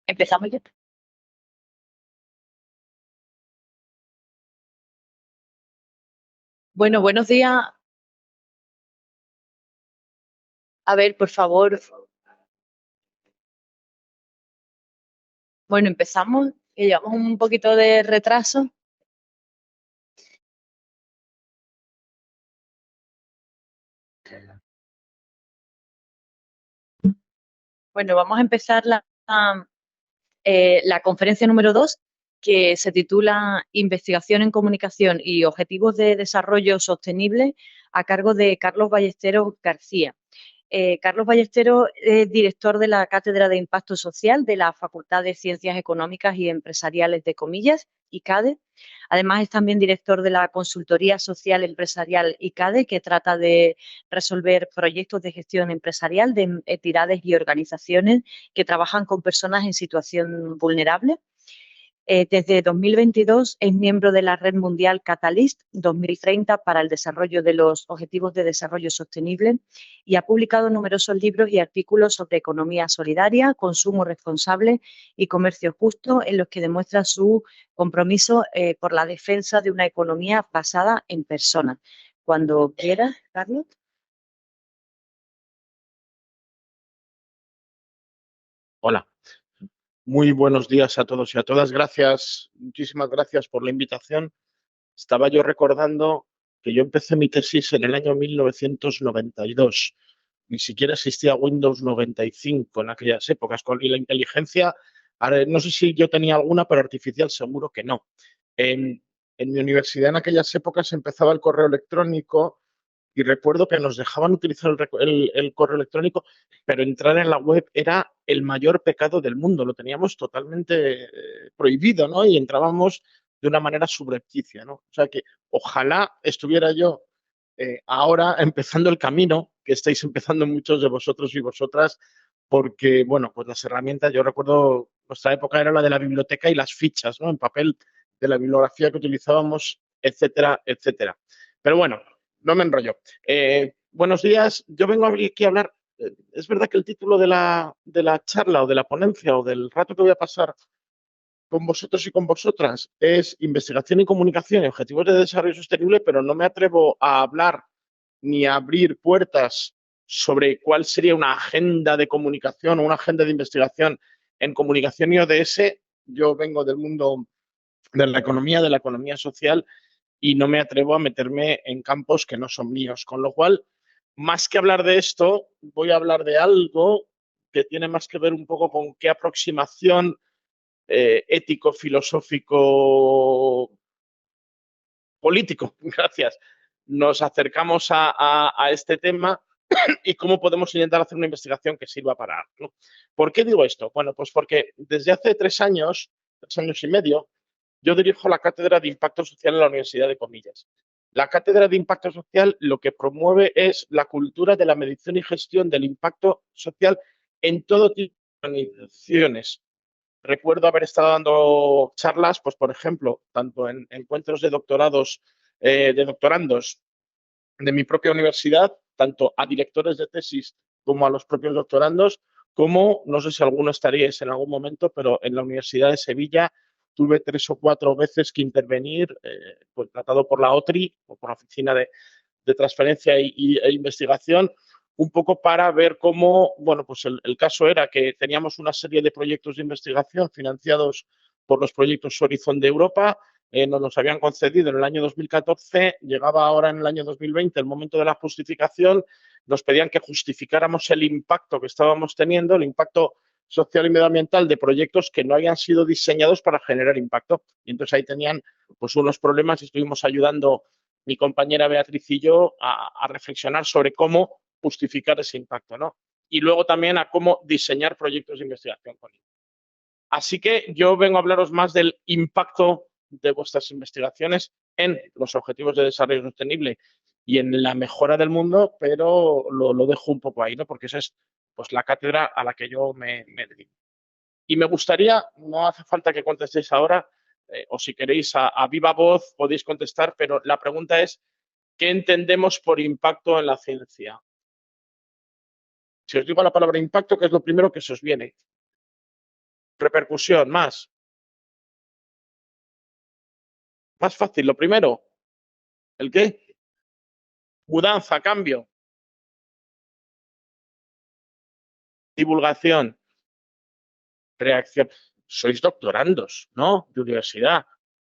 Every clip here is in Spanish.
Empezamos ya. Bueno, buenos días. A ver, por favor. Bueno, empezamos, que llevamos un poquito de retraso. Bueno, vamos a empezar la conferencia número 2, que se titula Investigación en Comunicación y Objetivos de Desarrollo Sostenible, a cargo de Carlos Ballesteros García. Carlos Ballesteros es director de la Cátedra de Impacto Social de la Facultad de Ciencias Económicas y Empresariales de Comillas, ICADE. Además, es también director de la Consultoría Social Empresarial ICADE, que trata de resolver proyectos de gestión empresarial de entidades y organizaciones que trabajan con personas en situación vulnerable. Desde 2022 es miembro de la Red Mundial Catalyst 2030 para el desarrollo de los Objetivos de Desarrollo Sostenible y ha publicado numerosos libros y artículos sobre economía solidaria, consumo responsable y comercio justo, en los que demuestra su compromiso por la defensa de una economía basada en personas. Cuando quieras, Carlos. Hola, muy buenos días a todos y a todas. Gracias, muchísimas gracias por la invitación. Estaba yo recordando que yo empecé mi tesis en el año 1992. Ni siquiera existía Windows 95 en aquellas épocas. Y la inteligencia, ahora, no sé si yo tenía alguna, pero artificial seguro que no. En mi universidad en aquellas épocas empezaba el correo electrónico y recuerdo que nos dejaban utilizar el correo electrónico, pero entrar en la web era el mayor pecado del mundo, lo teníamos totalmente prohibido, ¿no? Y entrábamos de una manera subrepticia, ¿no? O sea que ojalá estuviera yo ahora empezando el camino que estáis empezando muchos de vosotros y vosotras, porque, bueno, pues las herramientas, yo recuerdo, nuestra época era la de la biblioteca y las fichas, ¿no? En papel de la bibliografía que utilizábamos, etcétera, etcétera. Pero bueno, no me enrollo. Buenos días, yo vengo aquí a hablar. Es verdad que el título de la charla o de la ponencia o del rato que voy a pasar con vosotros y con vosotras es investigación y comunicación y objetivos de desarrollo sostenible, pero no me atrevo a hablar ni a abrir puertas sobre cuál sería una agenda de comunicación o una agenda de investigación en comunicación y ODS. Yo vengo del mundo de la economía social, y no me atrevo a meterme en campos que no son míos. Con lo cual, más que hablar de esto, voy a hablar de algo que tiene más que ver un poco con qué aproximación ético, filosófico, político, gracias, nos acercamos a este tema y cómo podemos intentar hacer una investigación que sirva para algo. ¿Por qué digo esto? Bueno, pues porque desde hace 3 años y medio, yo dirijo la Cátedra de Impacto Social en la Universidad de Comillas. La Cátedra de Impacto Social lo que promueve es la cultura de la medición y gestión del impacto social en todo tipo de organizaciones. Recuerdo haber estado dando charlas, pues por ejemplo, tanto en encuentros de doctorados, de doctorandos de mi propia universidad, tanto a directores de tesis como a los propios doctorandos, como, no sé si alguno estaríais en algún momento, pero en la Universidad de Sevilla tuve 3 o 4 veces que intervenir, pues tratado por la OTRI o por la Oficina de Transferencia e Investigación, un poco para ver cómo, bueno, pues el caso era que teníamos una serie de proyectos de investigación financiados por los proyectos Horizon de Europa. Nos los habían concedido en el año 2014, llegaba ahora en el año 2020 el momento de la justificación, nos pedían que justificáramos el impacto que estábamos teniendo, el impacto social y medioambiental de proyectos que no habían sido diseñados para generar impacto. Y entonces ahí tenían pues unos problemas y estuvimos ayudando mi compañera Beatriz y yo a reflexionar sobre cómo justificar ese impacto, ¿no? Y luego también a cómo diseñar proyectos de investigación con ello. Así que yo vengo a hablaros más del impacto de vuestras investigaciones en los objetivos de desarrollo sostenible y en la mejora del mundo, pero lo dejo un poco ahí, ¿no? Porque esa es pues la cátedra a la que yo me dedico. Y me gustaría, no hace falta que contestéis ahora, o si queréis a viva voz podéis contestar, pero la pregunta es, ¿qué entendemos por impacto en la ciencia? Si os digo la palabra impacto, ¿qué es lo primero que se os viene? Repercusión, más. Más fácil. Lo primero, ¿el qué? Mudanza, cambio. Divulgación, reacción. Sois doctorandos, ¿no? De universidad.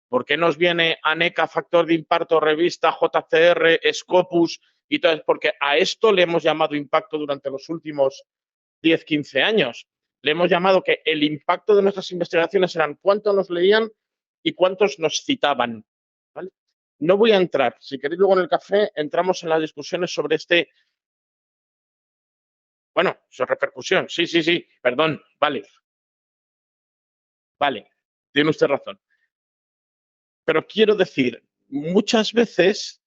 ¿Por qué nos viene ANECA, Factor de Impacto, Revista, JCR, Scopus y todo? Porque a esto le hemos llamado impacto durante los últimos 10, 15 años. Le hemos llamado que el impacto de nuestras investigaciones eran cuántos nos leían y cuántos nos citaban. ¿Vale? No voy a entrar. Si queréis luego en el café, entramos en las discusiones sobre este. Bueno, su repercusión. Sí, sí, sí. Perdón. Vale. Vale. Tiene usted razón. Pero quiero decir, muchas veces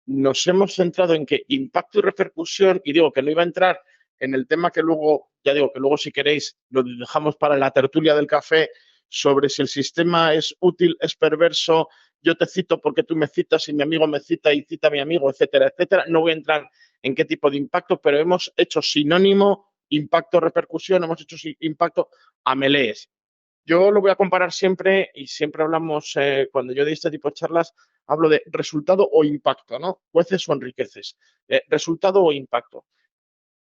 nos hemos centrado en que impacto y repercusión, y digo que no iba a entrar en el tema que luego, ya digo que luego si queréis lo dejamos para la tertulia del café, sobre si el sistema es útil, es perverso, yo te cito porque tú me citas y mi amigo me cita y cita a mi amigo, etcétera, etcétera. No voy a entrar en qué tipo de impacto, pero hemos hecho sinónimo impacto, repercusión, hemos hecho impacto a melees. Yo lo voy a comparar siempre y siempre hablamos, cuando yo doy este tipo de charlas, hablo de resultado o impacto, ¿no? Jueces o enriqueces. Resultado o impacto.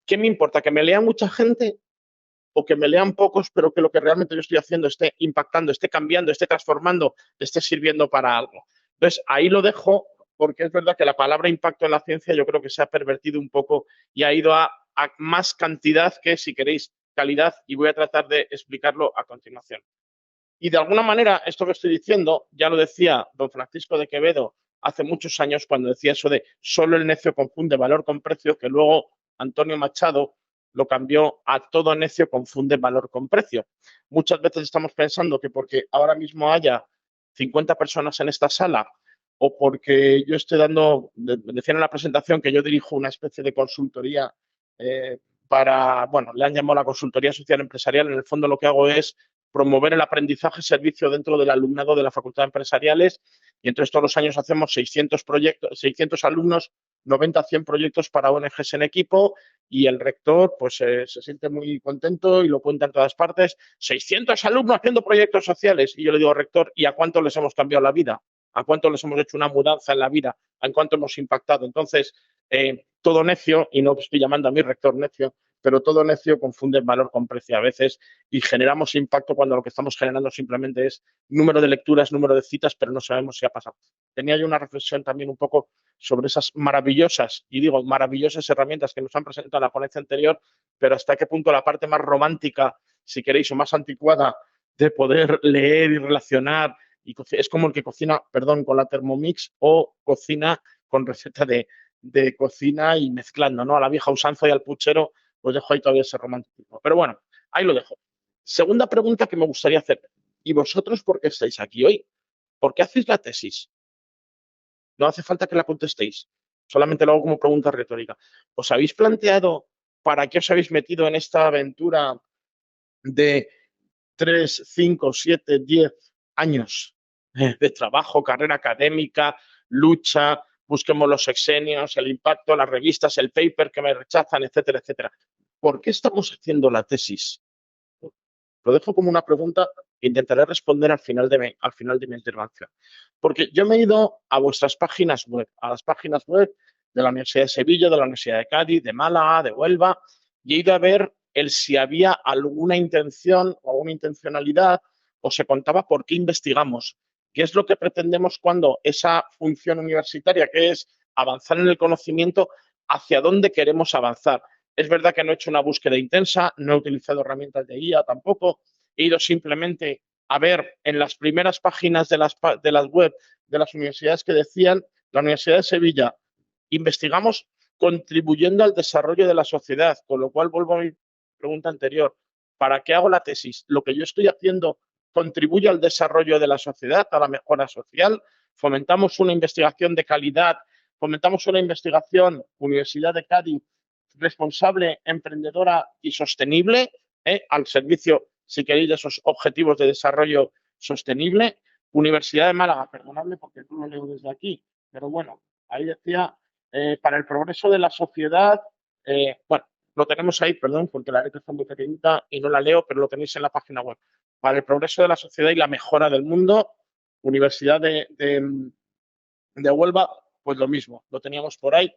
¿Qué me importa? ¿Que me lea mucha gente o que me lean pocos, pero que lo que realmente yo estoy haciendo esté impactando, esté cambiando, esté transformando, esté sirviendo para algo? Entonces, ahí lo dejo porque es verdad que la palabra impacto en la ciencia yo creo que se ha pervertido un poco y ha ido a más cantidad que, si queréis, calidad, y voy a tratar de explicarlo a continuación. Y de alguna manera, esto que estoy diciendo, ya lo decía don Francisco de Quevedo hace muchos años cuando decía eso de solo el necio confunde valor con precio, que luego Antonio Machado lo cambió a todo necio confunde valor con precio. Muchas veces estamos pensando que porque ahora mismo haya 50 personas en esta sala o porque yo estoy dando, decían en la presentación que yo dirijo una especie de consultoría para, bueno, le han llamado la consultoría social empresarial. En el fondo lo que hago es promover el aprendizaje servicio dentro del alumnado de la Facultad de Empresariales, y entonces todos los años hacemos 600 proyectos, 600 alumnos, 90 a 100 proyectos para ONGs en equipo, y el rector pues se siente muy contento y lo cuenta en todas partes. 600 alumnos haciendo proyectos sociales, y yo le digo, rector, ¿y a cuánto les hemos cambiado la vida? ¿A cuánto les hemos hecho una mudanza en la vida? ¿A cuánto hemos impactado? Entonces, todo necio, y no estoy llamando a mi rector necio, pero todo necio confunde valor con precio a veces, y generamos impacto cuando lo que estamos generando simplemente es número de lecturas, número de citas, pero no sabemos si ha pasado. Tenía yo una reflexión también un poco sobre esas maravillosas, y digo maravillosas herramientas que nos han presentado en la ponencia anterior, pero hasta qué punto la parte más romántica, si queréis, o más anticuada de poder leer y relacionar, y es como el que cocina, perdón, con la Thermomix o cocina con receta de cocina y mezclando, ¿no? A la vieja usanza y al puchero, pues dejo ahí todavía ese romanticismo. Pero bueno, ahí lo dejo. Segunda pregunta que me gustaría hacer. ¿Y vosotros por qué estáis aquí hoy? ¿Por qué hacéis la tesis? No hace falta que la contestéis. Solamente lo hago como pregunta retórica. ¿Os habéis planteado para qué os habéis metido en esta aventura de 3, 5, 7, 10 años de trabajo, carrera académica, lucha, busquemos los sexenios, el impacto, las revistas, el paper que me rechazan, etcétera, etcétera? ¿Por qué estamos haciendo la tesis? Lo dejo como una pregunta que intentaré responder al final de mi intervención. Porque yo me he ido a vuestras páginas web, a las páginas web de la Universidad de Sevilla, de la Universidad de Cádiz, de Málaga, de Huelva, y he ido a ver si había alguna intención o alguna intencionalidad, o se contaba por qué investigamos, qué es lo que pretendemos cuando esa función universitaria, que es avanzar en el conocimiento, hacia dónde queremos avanzar. Es verdad que no he hecho una búsqueda intensa, no he utilizado herramientas de guía tampoco, he ido simplemente a ver en las primeras páginas de las web de las universidades que decían, la Universidad de Sevilla, investigamos contribuyendo al desarrollo de la sociedad, con lo cual vuelvo a mi pregunta anterior, ¿para qué hago la tesis? Lo que yo estoy haciendo contribuye al desarrollo de la sociedad, a la mejora social, fomentamos una investigación de calidad, fomentamos una investigación, Universidad de Cádiz, responsable, emprendedora y sostenible, al servicio, si queréis, de esos objetivos de desarrollo sostenible. Universidad de Málaga, perdonadme porque no lo leo desde aquí, pero bueno, ahí decía, para el progreso de la sociedad, bueno, lo tenemos ahí, perdón, porque la letra está muy pequeñita y no la leo, pero lo tenéis en la página web. para el progreso de la sociedad y la mejora del mundo. Universidad de Huelva, pues lo mismo, lo teníamos por ahí.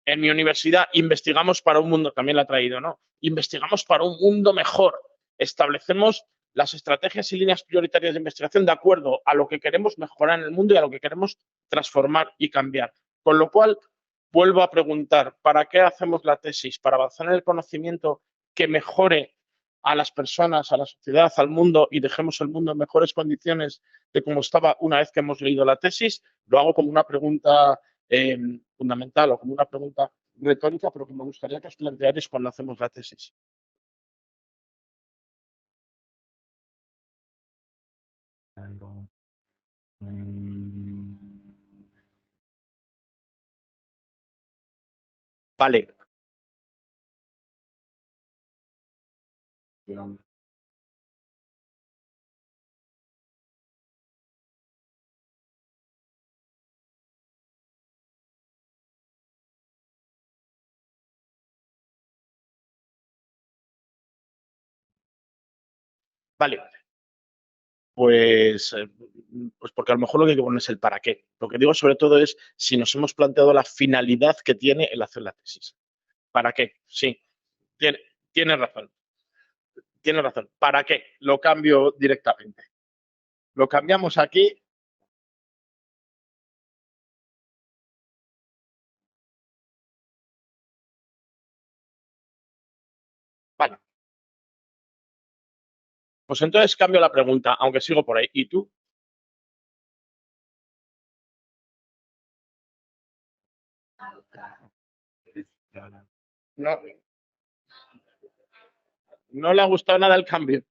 En mi universidad investigamos para un mundo, también la ha traído, ¿no? Investigamos para un mundo mejor. Establecemos las estrategias y líneas prioritarias de investigación de acuerdo a lo que queremos mejorar en el mundo y a lo que queremos transformar y cambiar. Con lo cual, vuelvo a preguntar, ¿para qué hacemos la tesis? ¿Para avanzar en el conocimiento que mejore a las personas, a la sociedad, al mundo y dejemos el mundo en mejores condiciones de cómo estaba una vez que hemos leído la tesis? Lo hago como una pregunta fundamental o como una pregunta retórica, pero que me gustaría que os plantearais cuando hacemos la tesis. Vale. Vale. Pues porque a lo mejor lo que hay que poner es el para qué. Lo que digo sobre todo es si nos hemos planteado la finalidad que tiene el hacer la tesis. ¿Para qué? Sí, tiene razón. Tiene razón. ¿Para qué? Lo cambio directamente. Lo cambiamos aquí. Vale. Pues entonces cambio la pregunta, aunque sigo por ahí. ¿Y tú? No, no le ha gustado nada el cambio.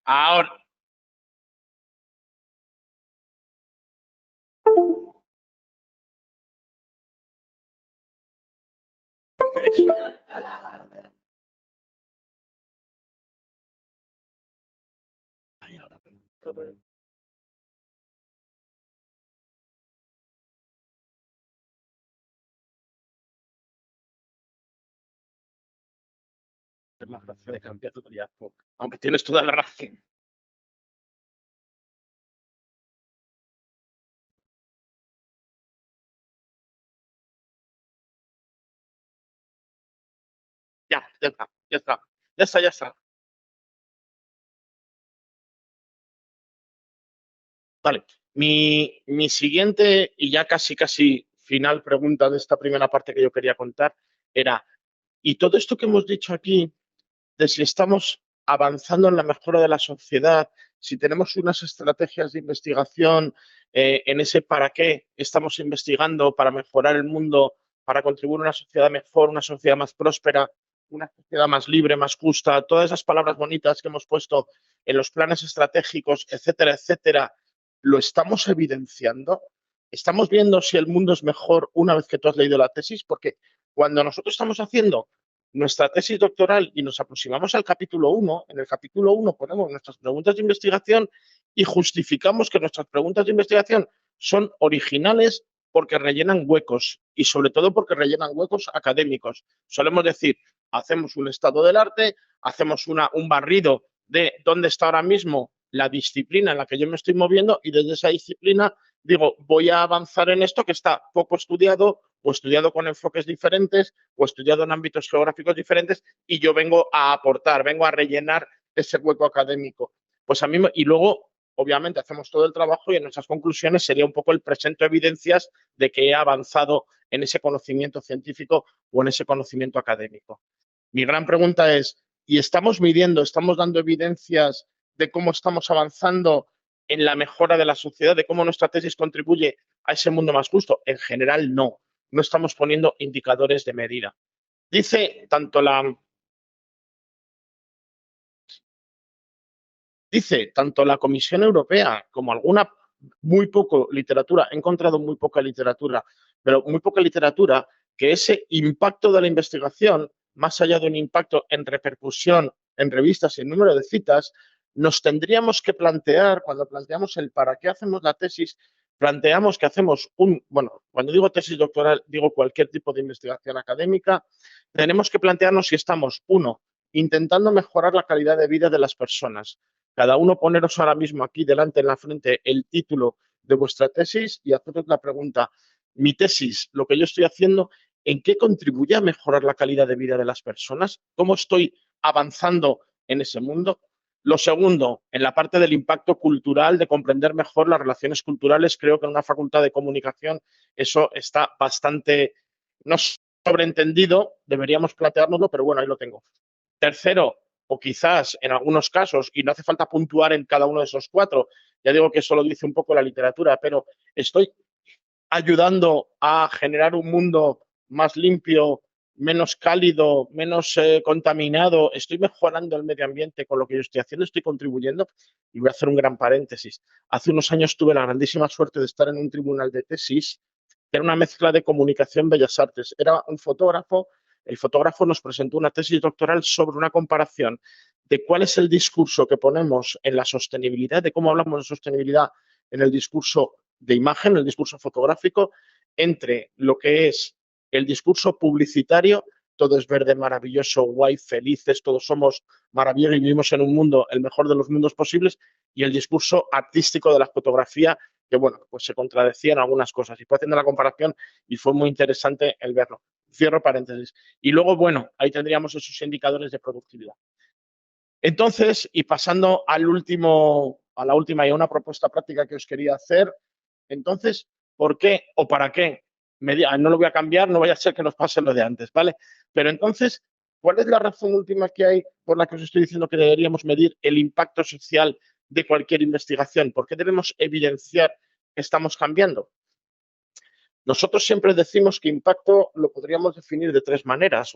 Ahora. Es la frase de cambiar tu liderazgo. Aunque tienes toda la razón. Ya está, ya está, ya está, ya está. Vale. Mi siguiente y ya casi final pregunta de esta primera parte que yo quería contar era, ¿y todo esto que hemos dicho aquí, de si estamos avanzando en la mejora de la sociedad, si tenemos unas estrategias de investigación en ese para qué estamos investigando para mejorar el mundo, para contribuir a una sociedad mejor, una sociedad más próspera, una sociedad más libre, más justa, todas esas palabras bonitas que hemos puesto en los planes estratégicos, etcétera, etcétera, lo estamos evidenciando? ¿Estamos viendo si el mundo es mejor una vez que tú has leído la tesis? Porque cuando nosotros estamos haciendo nuestra tesis doctoral y nos aproximamos al capítulo 1, en el capítulo 1 ponemos nuestras preguntas de investigación y justificamos que nuestras preguntas de investigación son originales porque rellenan huecos y sobre todo porque rellenan huecos académicos. Solemos decir, hacemos un estado del arte, hacemos un barrido de dónde está ahora mismo la disciplina en la que yo me estoy moviendo y desde esa disciplina digo, voy a avanzar en esto que está poco estudiado o estudiado con enfoques diferentes o estudiado en ámbitos geográficos diferentes y yo vengo a aportar, vengo a rellenar ese hueco académico. Pues a mí, y luego, obviamente, hacemos todo el trabajo y en nuestras conclusiones sería un poco el presento de evidencias de que he avanzado en ese conocimiento científico o en ese conocimiento académico. Mi gran pregunta es, ¿y estamos midiendo, estamos dando evidencias de cómo estamos avanzando en la mejora de la sociedad, de cómo nuestra tesis contribuye a ese mundo más justo? En general, no. No estamos poniendo indicadores de medida. Dice tanto la Comisión Europea como alguna muy poco literatura, he encontrado muy poca literatura, pero muy poca literatura, que ese impacto de la investigación, más allá de un impacto en repercusión en revistas y en número de citas, nos tendríamos que plantear, cuando planteamos el para qué hacemos la tesis, planteamos que hacemos bueno, cuando digo tesis doctoral, digo cualquier tipo de investigación académica, tenemos que plantearnos si estamos, uno, intentando mejorar la calidad de vida de las personas. Cada uno poneros ahora mismo aquí delante en la frente el título de vuestra tesis y haceros la pregunta, mi tesis, lo que yo estoy haciendo, ¿en qué contribuye a mejorar la calidad de vida de las personas? ¿Cómo estoy avanzando en ese mundo? Lo segundo, en la parte del impacto cultural, de comprender mejor las relaciones culturales, creo que en una facultad de comunicación eso está bastante, no sobreentendido, deberíamos planteárnoslo, pero bueno, ahí lo tengo. Tercero, o quizás en algunos casos, y no hace falta puntuar en cada uno de esos cuatro, ya digo que eso lo dice un poco la literatura, pero estoy ayudando a generar un mundo más limpio, menos cálido, menos contaminado, estoy mejorando el medio ambiente con lo que yo estoy haciendo, estoy contribuyendo. Y voy a hacer un gran paréntesis. Hace unos años tuve la grandísima suerte de estar en un tribunal de tesis, que era una mezcla de comunicación bellas artes. Era un fotógrafo, el fotógrafo nos presentó una tesis doctoral sobre una comparación de cuál es el discurso que ponemos en la sostenibilidad, de cómo hablamos de sostenibilidad en el discurso de imagen, el discurso fotográfico, entre lo que es el discurso publicitario, todo es verde, maravilloso, guay, felices, todos somos maravillosos y vivimos en un mundo, el mejor de los mundos posibles, y el discurso artístico de la fotografía, que bueno, pues se contradecían algunas cosas. Y fue haciendo la comparación y fue muy interesante el verlo. Cierro paréntesis. Y luego, bueno, ahí tendríamos esos indicadores de productividad. Entonces, y pasando a la última y a una propuesta práctica que os quería hacer, entonces, ¿por qué o para qué? No lo voy a cambiar, no vaya a ser que nos pase lo de antes, ¿vale? Pero entonces, ¿cuál es la razón última que hay por la que os estoy diciendo que deberíamos medir el impacto social de cualquier investigación? ¿Por qué debemos evidenciar que estamos cambiando? Nosotros siempre decimos que impacto lo podríamos definir de tres maneras,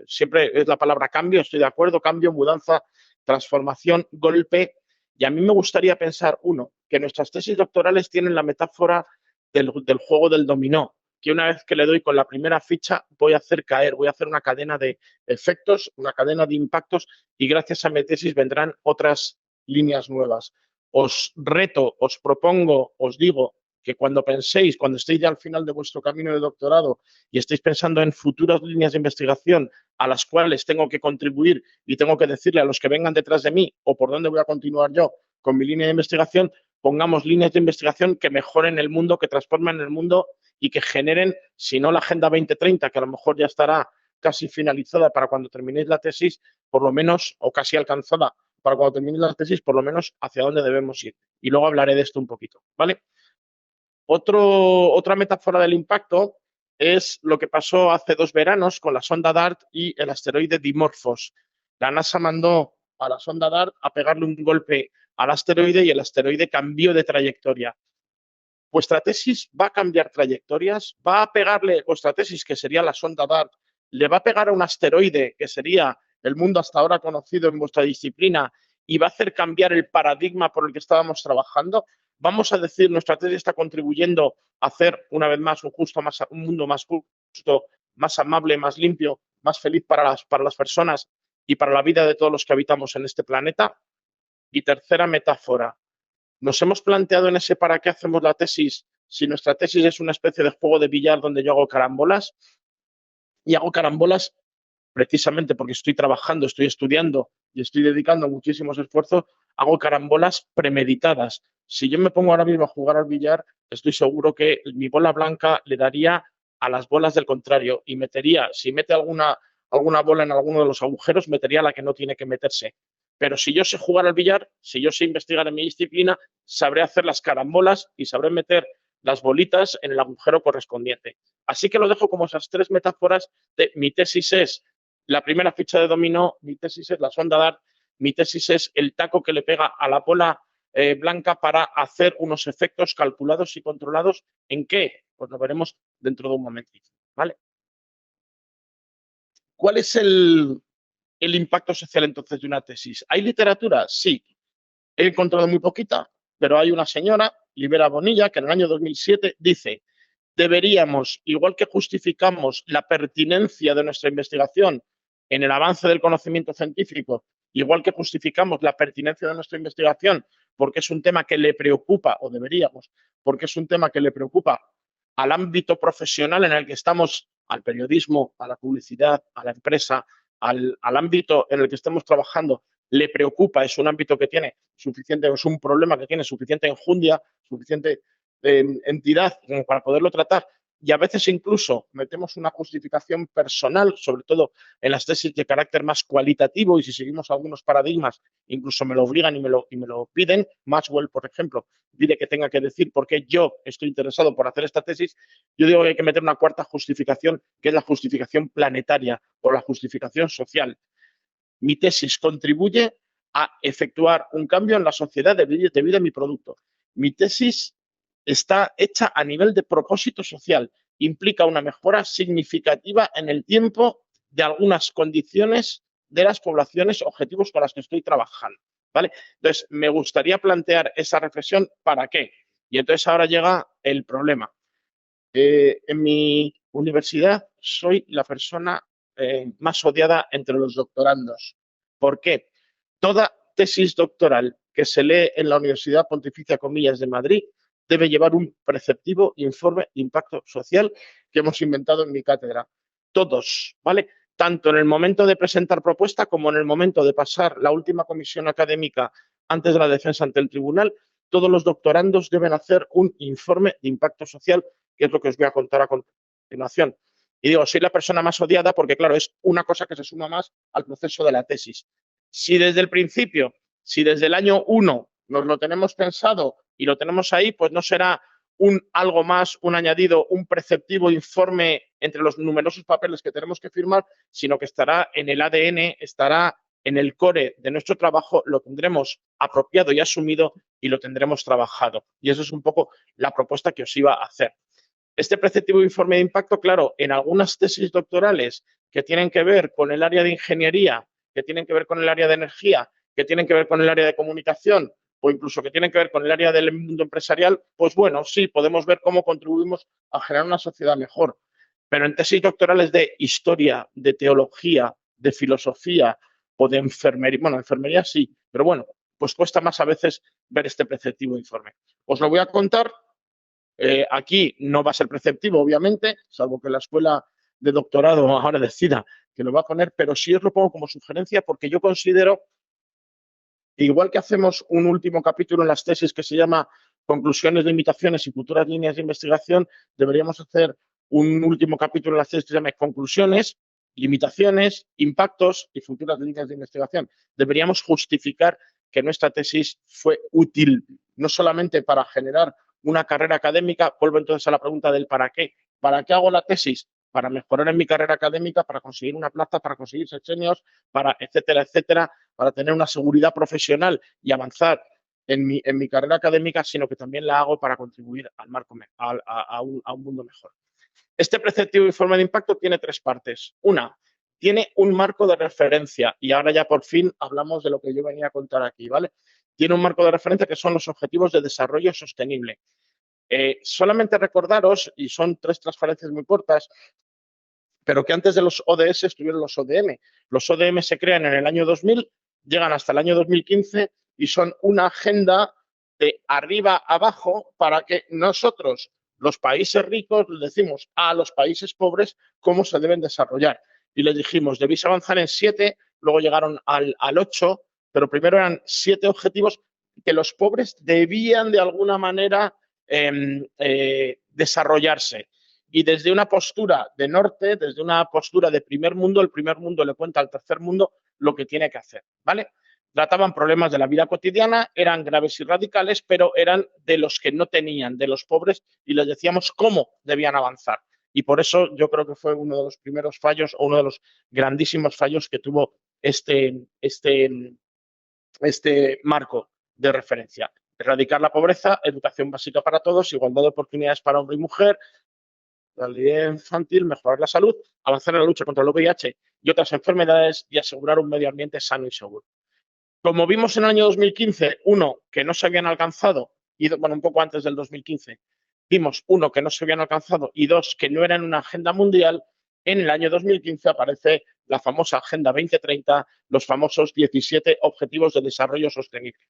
siempre es la palabra cambio, estoy de acuerdo, cambio, mudanza, transformación, golpe. Y a mí me gustaría pensar, uno, que nuestras tesis doctorales tienen la metáfora del juego del dominó, que una vez que le doy con la primera ficha voy a hacer caer, voy a hacer una cadena de efectos, una cadena de impactos y gracias a mi tesis vendrán otras líneas nuevas. Os reto, os propongo, os digo que cuando penséis, cuando estéis ya al final de vuestro camino de doctorado y estéis pensando en futuras líneas de investigación a las cuales tengo que contribuir y tengo que decirle a los que vengan detrás de mí o por dónde voy a continuar yo con mi línea de investigación, pongamos líneas de investigación que mejoren el mundo, que transformen el mundo y que generen, si no la Agenda 2030, que a lo mejor ya estará casi finalizada para cuando terminéis la tesis, por lo menos, o casi alcanzada para cuando terminéis la tesis, por lo menos hacia dónde debemos ir. Y luego hablaré de esto un poquito, ¿vale? Otra metáfora del impacto es lo que pasó hace 2 veranos con la sonda DART y el asteroide Dimorphos. La NASA mandó a la sonda DART a pegarle un golpe al asteroide y el asteroide cambió de trayectoria. Vuestra tesis va a cambiar trayectorias, va a pegarle, vuestra tesis, que sería la sonda DART, le va a pegar a un asteroide, que sería el mundo hasta ahora conocido en vuestra disciplina, y va a hacer cambiar el paradigma por el que estábamos trabajando. Vamos a decir, nuestra tesis está contribuyendo a hacer, una vez más, un mundo más justo, más amable, más limpio, más feliz para las personas y para la vida de todos los que habitamos en este planeta. Y tercera metáfora, nos hemos planteado en ese para qué hacemos la tesis, si nuestra tesis es una especie de juego de billar donde yo hago carambolas, y hago carambolas precisamente porque estoy trabajando, estoy estudiando y estoy dedicando muchísimos esfuerzos, hago carambolas premeditadas. Si yo me pongo ahora mismo a jugar al billar, estoy seguro que mi bola blanca le daría a las bolas del contrario y metería, si mete alguna bola en alguno de los agujeros, metería la que no tiene que meterse. Pero si yo sé jugar al billar, si yo sé investigar en mi disciplina, sabré hacer las carambolas y sabré meter las bolitas en el agujero correspondiente. Así que lo dejo como esas tres metáforas de mi tesis es la primera ficha de dominó, mi tesis es la sonda DART, mi tesis es el taco que le pega a la bola blanca para hacer unos efectos calculados y controlados. ¿En qué? Pues lo veremos dentro de un momentito, ¿vale? ¿Cuál es el impacto social entonces de una tesis? ¿Hay literatura? Sí. He encontrado muy poquita, pero hay una señora, Libera Bonilla, que en el año 2007 dice: deberíamos, igual que justificamos la pertinencia de nuestra investigación en el avance del conocimiento científico, igual que justificamos la pertinencia de nuestra investigación porque es un tema que le preocupa, o deberíamos, porque es un tema que le preocupa al ámbito profesional en el que estamos, al periodismo, a la publicidad, a la empresa, al ámbito en el que estemos trabajando le preocupa, es un ámbito que tiene suficiente, es un problema que tiene suficiente enjundia, suficiente entidad como para poderlo tratar, y a veces incluso metemos una justificación personal, sobre todo en las tesis de carácter más cualitativo, y si seguimos algunos paradigmas, incluso me lo obligan y me lo piden. Maxwell, por ejemplo, pide que tenga que decir por qué yo estoy interesado por hacer esta tesis. Yo digo que hay que meter una cuarta justificación, que es la justificación planetaria o la justificación social. Mi tesis contribuye a efectuar un cambio en la sociedad debido a mi producto. Mi tesis está hecha a nivel de propósito social. Implica una mejora significativa en el tiempo de algunas condiciones de las poblaciones objetivos con las que estoy trabajando, ¿vale? Entonces, me gustaría plantear esa reflexión. ¿Para qué? Y entonces ahora llega el problema. En mi universidad soy la persona más odiada entre los doctorandos. ¿Por qué? Toda tesis doctoral que se lee en la Universidad Pontificia Comillas de Madrid debe llevar un preceptivo informe de impacto social que hemos inventado en mi cátedra. Todos, ¿vale? Tanto en el momento de presentar propuesta como en el momento de pasar la última comisión académica antes de la defensa ante el tribunal, todos los doctorandos deben hacer un informe de impacto social, que es lo que os voy a contar a continuación. Y digo, soy la persona más odiada porque, claro, es una cosa que se suma más al proceso de la tesis. Si desde el principio, si desde el año 1 nos lo tenemos pensado y lo tenemos ahí, pues no será algo más, un añadido, un preceptivo informe entre los numerosos papeles que tenemos que firmar, sino que estará en el ADN, estará en el core de nuestro trabajo, lo tendremos apropiado y asumido y lo tendremos trabajado. Y eso es un poco la propuesta que os iba a hacer. Este preceptivo informe de impacto, claro, en algunas tesis doctorales que tienen que ver con el área de ingeniería, que tienen que ver con el área de energía, que tienen que ver con el área de comunicación o incluso que tienen que ver con el área del mundo empresarial, pues bueno, sí, podemos ver cómo contribuimos a generar una sociedad mejor. Pero en tesis doctorales de historia, de teología, de filosofía o de enfermería, bueno, enfermería sí, pero bueno, pues cuesta más a veces ver este preceptivo informe. Os lo voy a contar. Aquí no va a ser preceptivo, obviamente, salvo que la escuela de doctorado ahora decida que lo va a poner, pero sí os lo pongo como sugerencia porque yo considero, igual que hacemos un último capítulo en las tesis que se llama Conclusiones, limitaciones y futuras líneas de investigación, deberíamos hacer un último capítulo en las tesis que se llama Conclusiones, limitaciones, impactos y futuras líneas de investigación. Deberíamos justificar que nuestra tesis fue útil no solamente para generar una carrera académica. Vuelvo entonces a la pregunta del ¿para qué? ¿Para qué hago la tesis? Para mejorar en mi carrera académica, para conseguir una plaza, para conseguir sexenios, para etcétera, etcétera, para tener una seguridad profesional y avanzar en mi carrera académica, sino que también la hago para contribuir al marco, a un mundo mejor. Este preceptivo informe de impacto tiene tres partes. Una, tiene un marco de referencia, y ahora ya por fin hablamos de lo que yo venía a contar aquí, ¿vale? Tiene un marco de referencia que son los Objetivos de Desarrollo Sostenible. Solamente recordaros, y son tres transparencias muy cortas, pero que antes de los ODS estuvieron los ODM. Los ODM se crean en el año 2000, llegan hasta el año 2015 y son una agenda de arriba a abajo para que nosotros, los países ricos, les decimos a los países pobres cómo se deben desarrollar. Y les dijimos, debéis avanzar en 7, luego llegaron al 8, pero primero eran 7 objetivos que los pobres debían de alguna manera desarrollarse. Y desde una postura de norte, desde una postura de primer mundo, el primer mundo le cuenta al tercer mundo lo que tiene que hacer, ¿vale? Trataban problemas de la vida cotidiana, eran graves y radicales, pero eran de los que no tenían, de los pobres, y les decíamos cómo debían avanzar. Y por eso yo creo que fue uno de los primeros fallos o uno de los grandísimos fallos que tuvo este marco de referencia. Erradicar la pobreza, educación básica para todos, igualdad de oportunidades para hombre y mujer, la realidad infantil, mejorar la salud, avanzar en la lucha contra el VIH y otras enfermedades y asegurar un medio ambiente sano y seguro. Como vimos en el año 2015, uno, que no se habían alcanzado, y bueno, un poco antes del 2015, vimos uno, que no se habían alcanzado, y dos, que no eran una agenda mundial. En el año 2015 aparece la famosa Agenda 2030, los famosos 17 Objetivos de Desarrollo Sostenible.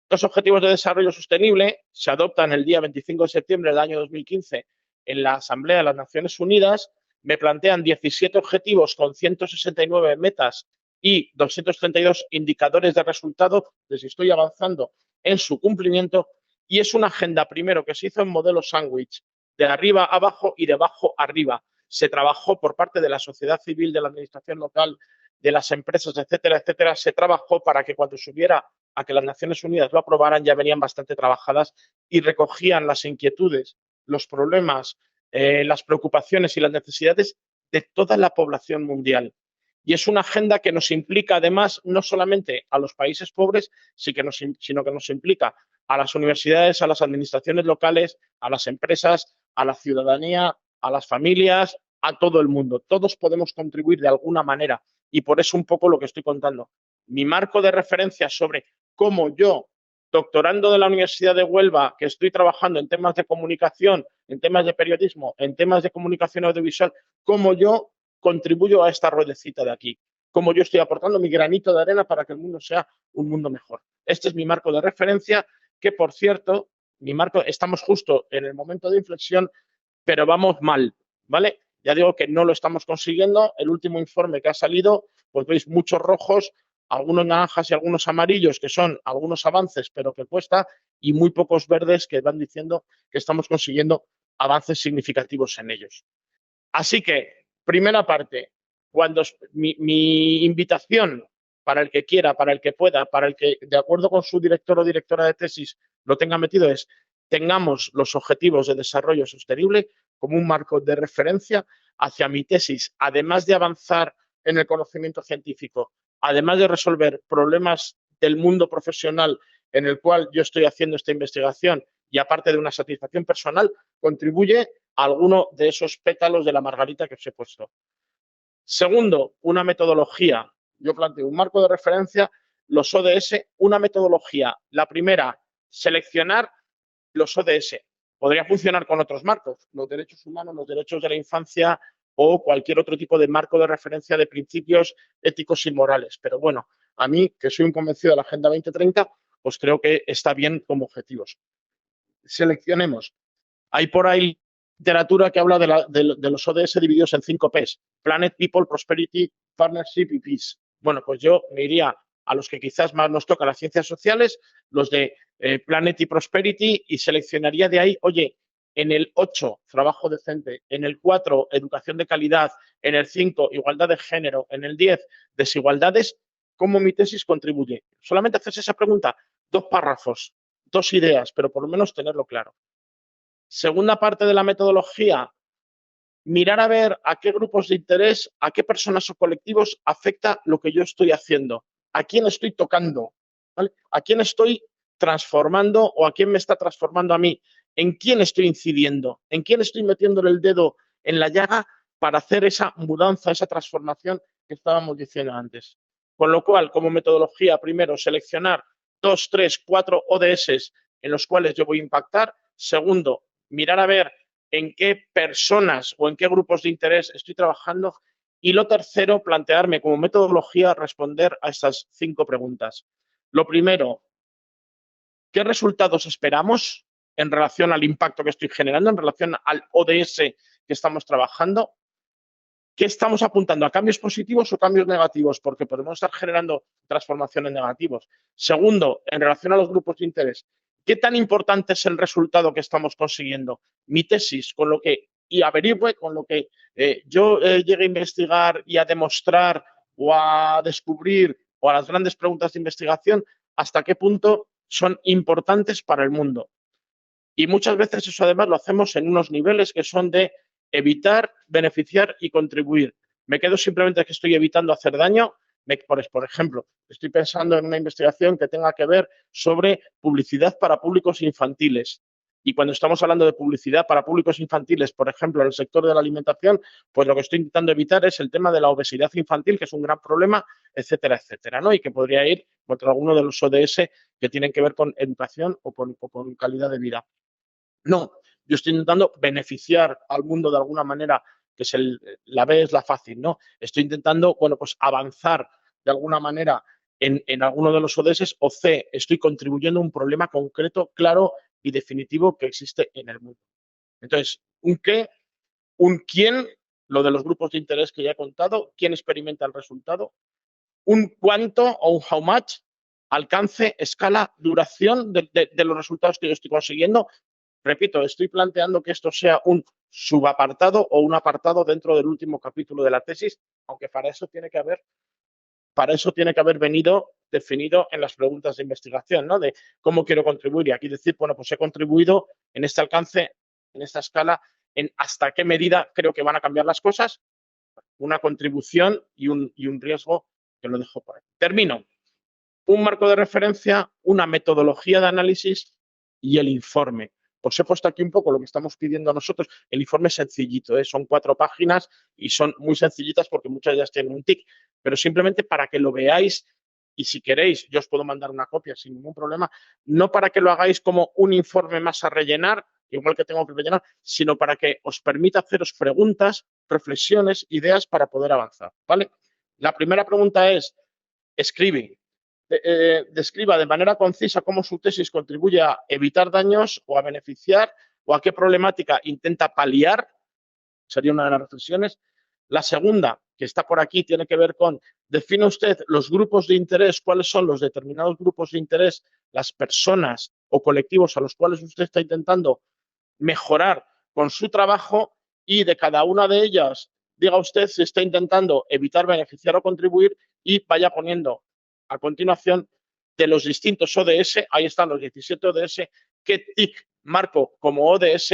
Los Objetivos de Desarrollo Sostenible se adoptan el día 25 de septiembre del año 2015 en la Asamblea de las Naciones Unidas me plantean 17 objetivos con 169 metas y 232 indicadores de resultado de si estoy avanzando en su cumplimiento. Y es una agenda, primero, que se hizo en modelo sándwich, de arriba a abajo y de abajo a arriba. Se trabajó por parte de la sociedad civil, de la administración local, de las empresas, etcétera, etcétera. Se trabajó para que cuando subiera a que las Naciones Unidas lo aprobaran, ya venían bastante trabajadas y recogían las inquietudes, los problemas, las preocupaciones y las necesidades de toda la población mundial. Y es una agenda que nos implica, además, no solamente a los países pobres, sino que nos implica a las universidades, a las administraciones locales, a las empresas, a la ciudadanía, a las familias, a todo el mundo. Todos podemos contribuir de alguna manera y por eso un poco lo que estoy contando. Mi marco de referencia sobre cómo yo, doctorando de la Universidad de Huelva, que estoy trabajando en temas de comunicación, en temas de periodismo, en temas de comunicación audiovisual, cómo yo contribuyo a esta ruedecita de aquí, cómo yo estoy aportando mi granito de arena para que el mundo sea un mundo mejor. Este es mi marco de referencia, que por cierto, estamos justo en el momento de inflexión, pero vamos mal, ¿vale? Ya digo que no lo estamos consiguiendo. El último informe que ha salido, pues veis muchos rojos, algunos naranjas y algunos amarillos, que son algunos avances, pero que cuesta, y muy pocos verdes que van diciendo que estamos consiguiendo avances significativos en ellos. Así que, primera parte, cuando mi invitación para el que quiera, para el que pueda, para el que, de acuerdo con su director o directora de tesis, lo tenga metido, es tengamos los objetivos de desarrollo sostenible como un marco de referencia hacia mi tesis, además de avanzar en el conocimiento científico, además de resolver problemas del mundo profesional en el cual yo estoy haciendo esta investigación y aparte de una satisfacción personal, contribuye a alguno de esos pétalos de la margarita que os he puesto. Segundo, una metodología. Yo planteo un marco de referencia, los ODS, una metodología. La primera, seleccionar los ODS. Podría funcionar con otros marcos, los derechos humanos, los derechos de la infancia o cualquier otro tipo de marco de referencia de principios éticos y morales. Pero bueno, a mí, que soy un convencido de la Agenda 2030, pues creo que está bien como objetivos. Seleccionemos. Hay por ahí literatura que habla de los ODS divididos en 5 Ps: Planet, People, Prosperity, Partnership y Peace. Bueno, pues yo me iría a los que quizás más nos tocan, las ciencias sociales, los de Planet y Prosperity, y seleccionaría de ahí, oye, en el 8, trabajo decente, en el 4, educación de calidad, en el 5, igualdad de género, en el 10, desigualdades, ¿cómo mi tesis contribuye? Solamente haces esa pregunta, 2 párrafos, 2 ideas, pero por lo menos tenerlo claro. Segunda parte de la metodología, mirar a ver a qué grupos de interés, a qué personas o colectivos afecta lo que yo estoy haciendo, a quién estoy tocando, ¿vale? A quién estoy transformando o a quién me está transformando a mí, en quién estoy incidiendo, en quién estoy metiéndole el dedo en la llaga para hacer esa mudanza, esa transformación que estábamos diciendo antes. Con lo cual, como metodología, primero, seleccionar 2, 3, 4 ODS en los cuales yo voy a impactar. Segundo, mirar a ver en qué personas o en qué grupos de interés estoy trabajando. Y lo tercero, plantearme como metodología responder a estas 5 preguntas. Lo primero, ¿qué resultados esperamos en relación al impacto que estoy generando, en relación al ODS que estamos trabajando? ¿Qué estamos apuntando? ¿A cambios positivos o cambios negativos? Porque podemos estar generando transformaciones negativas. Segundo, en relación a los grupos de interés, ¿qué tan importante es el resultado que estamos consiguiendo? Mi tesis, con lo que y averigüe, con lo que yo llegue a investigar y a demostrar o a descubrir, o a las grandes preguntas de investigación, hasta qué punto son importantes para el mundo. Y muchas veces eso además lo hacemos en unos niveles que son de evitar, beneficiar y contribuir. Me quedo simplemente que estoy evitando hacer daño. Por ejemplo, estoy pensando en una investigación que tenga que ver sobre publicidad para públicos infantiles. Y cuando estamos hablando de publicidad para públicos infantiles, por ejemplo, en el sector de la alimentación, pues lo que estoy intentando evitar es el tema de la obesidad infantil, que es un gran problema, etcétera, etcétera, ¿no? Y que podría ir contra alguno de los ODS que tienen que ver con educación o con calidad de vida. No, yo estoy intentando beneficiar al mundo de alguna manera, que es la B es la fácil, ¿no? Estoy intentando, bueno, pues avanzar de alguna manera en alguno de los ODS, o C, estoy contribuyendo a un problema concreto, claro y definitivo que existe en el mundo. Entonces, un qué, un quién, lo de los grupos de interés que ya he contado, quién experimenta el resultado, un cuánto o un how much, alcance, escala, duración de los resultados que yo estoy consiguiendo. Repito, estoy planteando que esto sea un subapartado o un apartado dentro del último capítulo de la tesis, aunque para eso tiene que haber venido definido en las preguntas de investigación, ¿no? De cómo quiero contribuir. Y aquí decir, bueno, pues he contribuido en este alcance, en esta escala, en hasta qué medida creo que van a cambiar las cosas, una contribución y un riesgo que lo dejo por ahí. Termino. Un marco de referencia, una metodología de análisis y el informe. Os he puesto aquí un poco lo que estamos pidiendo nosotros. El informe es sencillito, ¿eh? Son 4 páginas y son muy sencillitas porque muchas de ellas tienen un tic, pero simplemente para que lo veáis y si queréis, yo os puedo mandar una copia sin ningún problema, no para que lo hagáis como un informe más a rellenar, igual que tengo que rellenar, sino para que os permita haceros preguntas, reflexiones, ideas para poder avanzar, ¿vale? La primera pregunta es, describa de manera concisa cómo su tesis contribuye a evitar daños o a beneficiar o a qué problemática intenta paliar, sería una de las reflexiones. La segunda, que está por aquí, tiene que ver con, define usted los grupos de interés, cuáles son los determinados grupos de interés, las personas o colectivos a los cuales usted está intentando mejorar con su trabajo y de cada una de ellas diga usted si está intentando evitar, beneficiar o contribuir y vaya poniendo a continuación de los distintos ODS, ahí están los 17 ODS, qué TIC marco como ODS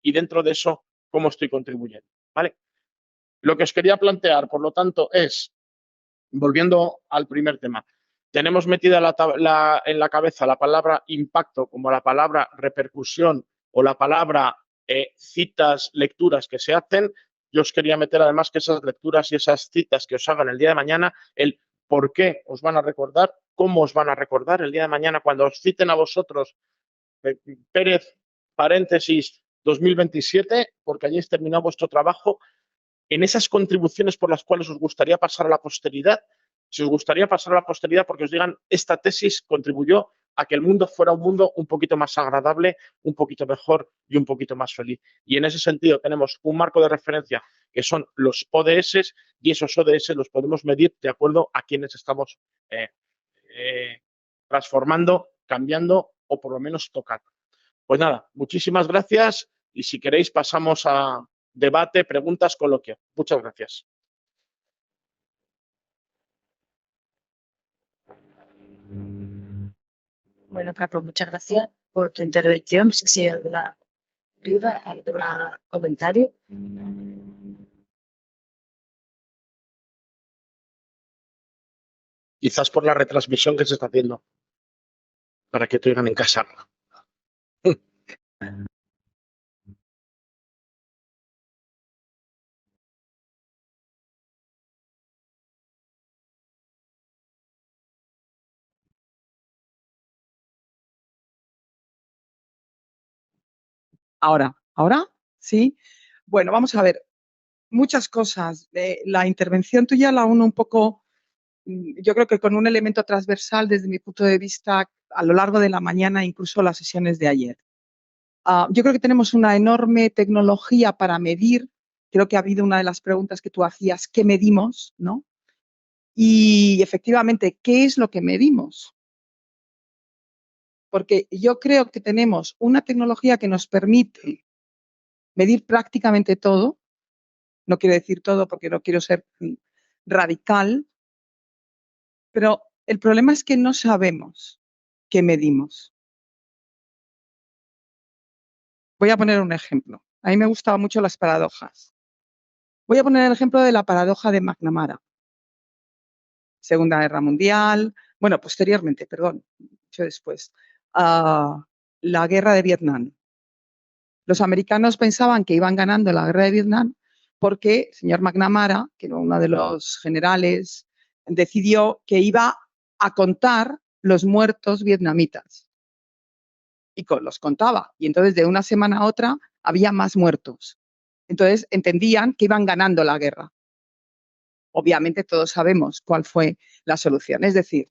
y dentro de eso cómo estoy contribuyendo, ¿vale? Lo que os quería plantear, por lo tanto, es, volviendo al primer tema, tenemos metida en la cabeza la palabra impacto como la palabra repercusión o la palabra citas, lecturas que se hacen. Yo os quería meter además que esas lecturas y esas citas que os hagan el día de mañana, el por qué os van a recordar, cómo os van a recordar el día de mañana cuando os citen a vosotros Pérez, paréntesis, 2027, porque allí es terminado vuestro trabajo, en esas contribuciones por las cuales os gustaría pasar a la posteridad, si os gustaría pasar a la posteridad porque os digan esta tesis contribuyó a que el mundo fuera un mundo un poquito más agradable, un poquito mejor y un poquito más feliz. Y en ese sentido tenemos un marco de referencia que son los ODS y esos ODS los podemos medir de acuerdo a quienes estamos transformando, cambiando o por lo menos tocando. Pues nada, muchísimas gracias y si queréis pasamos a debate, preguntas, coloquio. Muchas gracias. Bueno, Carlos, muchas gracias por tu intervención. No sé si hay alguna duda, algún comentario. Quizás por la retransmisión que se está haciendo, para que te oigan en casa. ¿Ahora? Sí. Bueno, vamos a ver. Muchas cosas. La intervención tuya la uno un poco, yo creo que con un elemento transversal desde mi punto de vista a lo largo de la mañana, incluso las sesiones de ayer. Yo creo que tenemos una enorme tecnología para medir. Creo que ha habido una de las preguntas que tú hacías, ¿qué medimos? ¿No? Y efectivamente, ¿qué es lo que medimos? Porque yo creo que tenemos una tecnología que nos permite medir prácticamente todo. No quiero decir todo porque no quiero ser radical, pero el problema es que no sabemos qué medimos. Voy a poner un ejemplo. A mí me gustaban mucho las paradojas. Voy a poner el ejemplo de la paradoja de McNamara. Segunda Guerra Mundial, bueno, posteriormente, perdón, mucho después, la guerra de Vietnam. Los americanos pensaban que iban ganando la guerra de Vietnam porque el señor McNamara, que era uno de los generales, decidió que iba a contar los muertos vietnamitas. Y los contaba. Y entonces de una semana a otra había más muertos. Entonces entendían que iban ganando la guerra. Obviamente todos sabemos cuál fue la solución. Es decir,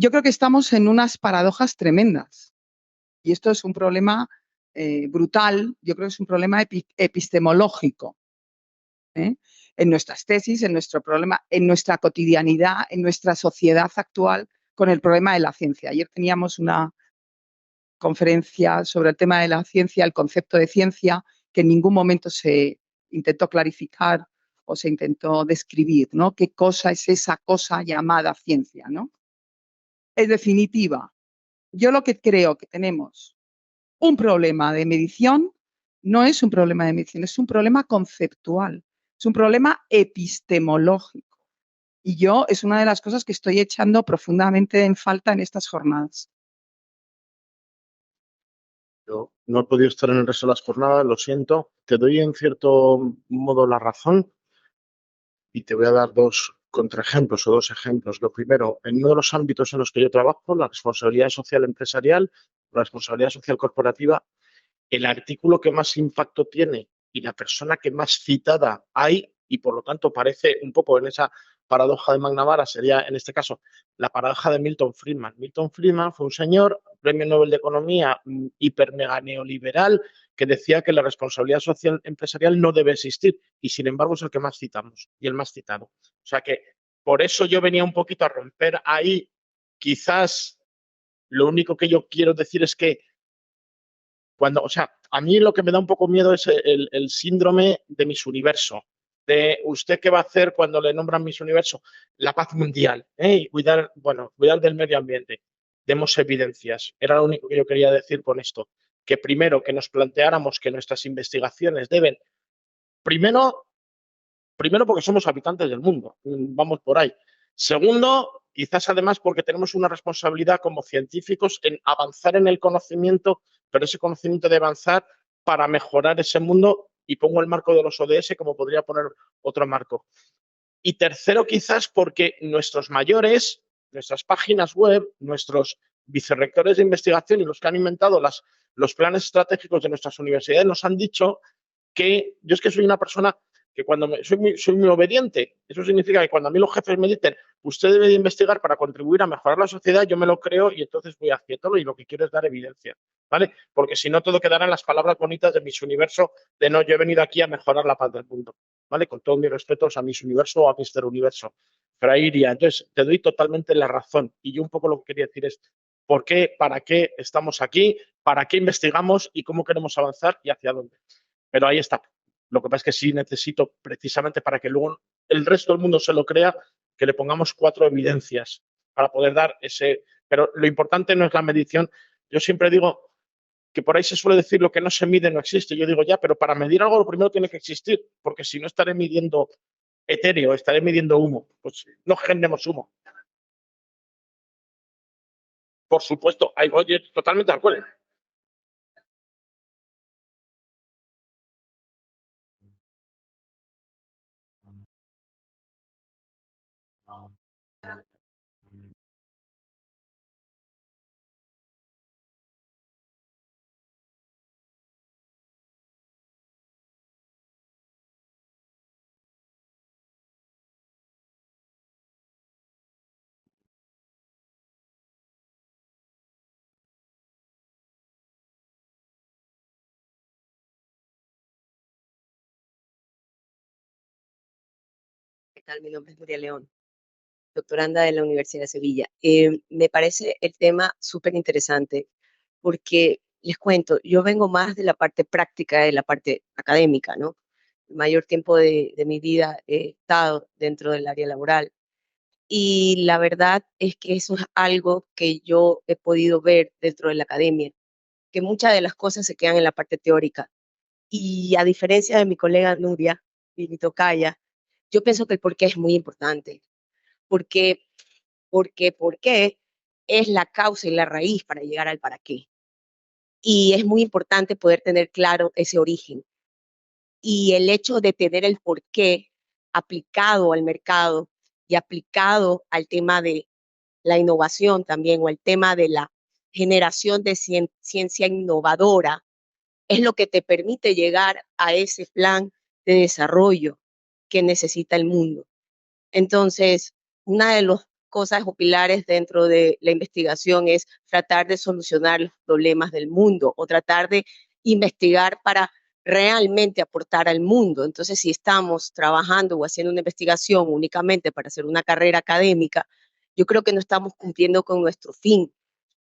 yo creo que estamos en unas paradojas tremendas. Y esto es un problema brutal, yo creo que es un problema epistemológico. ¿eh? En nuestras tesis, en nuestro problema, en nuestra cotidianidad, en nuestra sociedad actual con el problema de la ciencia. Ayer teníamos una conferencia sobre el tema de la ciencia, el concepto de ciencia, que en ningún momento se intentó clarificar o se intentó describir, ¿no? ¿Qué cosa es esa cosa llamada ciencia, ¿no? En definitiva, yo lo que creo que tenemos un problema de medición no es un problema de medición, es un problema conceptual, es un problema epistemológico. Y yo es una de las cosas que estoy echando profundamente en falta en estas jornadas. Yo no he podido estar en el resto de las jornadas, lo siento. Te doy en cierto modo la razón y te voy a dar dos contraejemplos o dos ejemplos. Lo primero, en uno de los ámbitos en los que yo trabajo, la responsabilidad social empresarial, la responsabilidad social corporativa, el artículo que más impacto tiene y la persona que más citada hay, y por lo tanto parece un poco en esa paradoja de McNamara, sería en este caso la paradoja de Milton Friedman. Milton Friedman fue un señor, premio Nobel de Economía, hiper mega neoliberal, que decía que la responsabilidad social empresarial no debe existir, y sin embargo es el que más citamos y el más citado. O sea que por eso yo venía un poquito a romper ahí. Quizás lo único que yo quiero decir es que cuando, o sea, a mí lo que me da un poco miedo es el síndrome de Miss Universo. De usted qué va a hacer cuando le nombran Miss Universo, la paz mundial, y cuidar, bueno, cuidar del medio ambiente. Demos evidencias. Era lo único que yo quería decir con esto. Que primero que nos planteáramos que nuestras investigaciones deben, primero, primero porque somos habitantes del mundo, vamos por ahí. Segundo, quizás además porque tenemos una responsabilidad como científicos en avanzar en el conocimiento, pero ese conocimiento de avanzar para mejorar ese mundo, y pongo el marco de los ODS como podría poner otro marco. Y tercero, quizás porque nuestros mayores, nuestras páginas web, nuestros vicerrectores de investigación y los que han inventado los planes estratégicos de nuestras universidades nos han dicho que yo es que soy una persona que cuando soy muy obediente. Eso significa que cuando a mí los jefes me dicen, usted debe de investigar para contribuir a mejorar la sociedad, yo me lo creo y entonces voy haciéndolo, y lo que quiero es dar evidencia, ¿vale? Porque si no, todo quedará en las palabras bonitas de Miss Universo, de no, yo he venido aquí a mejorar la paz del mundo, ¿vale? Con todos mis respetos a Miss Universo o a Mister Universo. Pero ahí iría. Entonces, te doy totalmente la razón. Y yo un poco lo que quería decir es, ¿por qué, para qué estamos aquí? ¿Para qué investigamos? ¿Y cómo queremos avanzar? ¿Y hacia dónde? Pero ahí está. Lo que pasa es que sí necesito, precisamente para que luego el resto del mundo se lo crea, que le pongamos 4 evidencias para poder dar ese. Pero lo importante no es la medición. Yo siempre digo que por ahí se suele decir lo que no se mide no existe. Yo digo ya, pero para medir algo lo primero tiene que existir, porque si no estaré midiendo etéreo, estaré midiendo humo. Pues no generemos humo. Por supuesto, hay, oye, totalmente de acuerdo. ¿Qué tal? Mi nombre es Nuria León, doctoranda de la Universidad de Sevilla. Me parece el tema súper interesante porque, les cuento, yo vengo más de la parte práctica, de la parte académica, ¿no? El mayor tiempo de mi vida he estado dentro del área laboral. Y la verdad es que eso es algo que yo he podido ver dentro de la academia, que muchas de las cosas se quedan en la parte teórica. Y a diferencia de mi colega Nuria y mi tocaya, yo pienso que el porqué es muy importante, porque, por qué es la causa y la raíz para llegar al para qué. Y es muy importante poder tener claro ese origen. Y el hecho de tener el porqué aplicado al mercado y aplicado al tema de la innovación también, o el tema de la generación de ciencia innovadora, es lo que te permite llegar a ese plan de desarrollo que necesita el mundo. Entonces, una de las cosas o pilares dentro de la investigación es tratar de solucionar los problemas del mundo, o tratar de investigar para realmente aportar al mundo. Entonces, si estamos trabajando o haciendo una investigación únicamente para hacer una carrera académica, yo creo que no estamos cumpliendo con nuestro fin,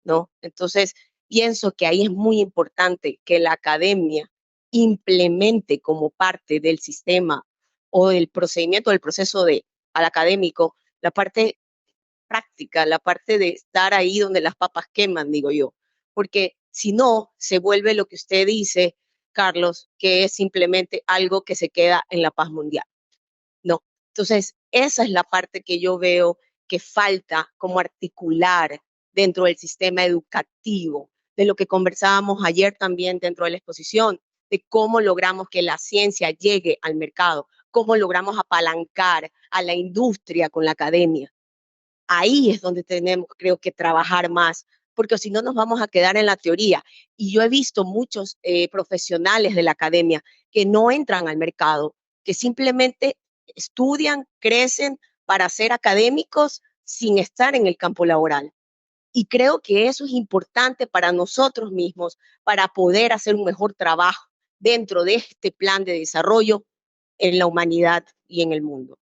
¿no? Entonces, pienso que ahí es muy importante que la academia implemente como parte del sistema o del procedimiento, del proceso al académico, la parte práctica, la parte de estar ahí donde las papas queman, digo yo, porque si no, se vuelve lo que usted dice, Carlos, que es simplemente algo que se queda en la paz mundial. No. Entonces, esa es la parte que yo veo que falta como articular dentro del sistema educativo, de lo que conversábamos ayer también dentro de la exposición, de cómo logramos que la ciencia llegue al mercado, cómo logramos apalancar a la industria con la academia. Ahí es donde tenemos, creo que, trabajar más, porque si no nos vamos a quedar en la teoría. Y yo he visto muchos profesionales de la academia que no entran al mercado, que simplemente estudian, crecen para ser académicos sin estar en el campo laboral. Y creo que eso es importante para nosotros mismos, para poder hacer un mejor trabajo dentro de este plan de desarrollo en la humanidad y en el mundo.